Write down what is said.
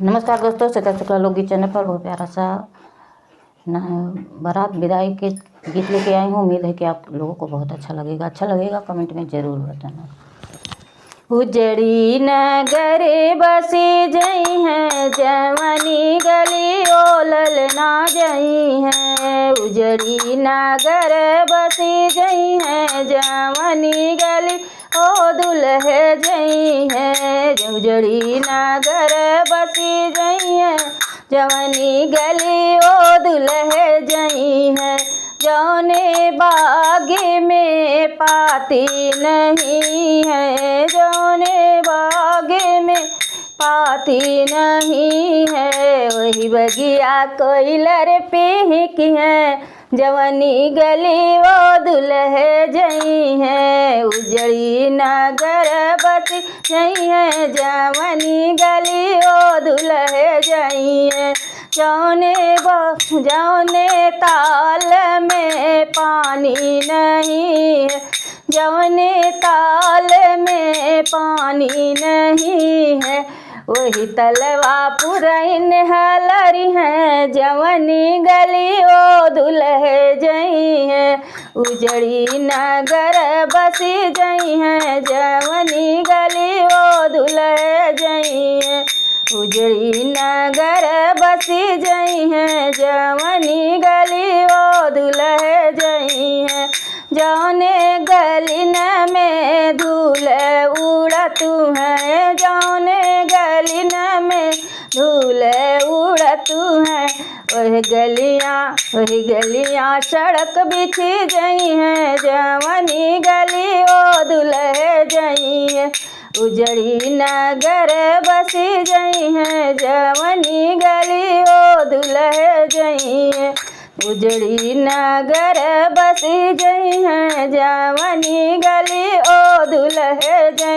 नमस्कार दोस्तों, सत्या शुक्ला लोकगीत चैनल पर बहुत प्यारा सा बारात विदाई के गीत लेके आई हूँ। उम्मीद है कि आप लोगों को बहुत अच्छा लगेगा कमेंट में ज़रूर बताना। उजड़ी नगर बसी जई हैं, जवनी गली ओलल ना जई हैं। उजड़ी नगर बसी जई हैं, जवनी गली ओ दुल्हे जई हैं। उजड़ी नगर बसी जई हैं, जवनी गली ओ दुल्हे जई हैं। जौने बाग में पाती नहीं है, जौने बाग में पाती नहीं है, वही बगिया कोयलर पीक है। जवनी गली वो दुल्हे जई हैं। उजड़ी नगर बसी जई हैं, जवनी गली ओ दुल्हे जई हैं। जौने ताल में पानी नहीं है, जौने ताल में पानी नहीं है, वही तलवा पुरैन हलरी हैं। जवनी गली ओ दुल्हे जई हैं। उजड़ी नगर बसी जई हैं, जवनी गली ओ दुल्हे जई हैं। उजड़ी नगर बसी जई हैं, जवनी गली ओ दुल्हे जई हैं। जौने गलिन में धूल उड़त है, जौने गलिन में धूल उड़त है, वही गलियाँ सड़क बिछी जई हैं। जवनी गली ओ दुल्हे जई हैं। उजड़ी नगर बसी जई हैं, जवनी गली ओ दुल्हे जई हैं। उजड़ी नगर बसी जई हैं, जवनी गली ओ दुल्हे जई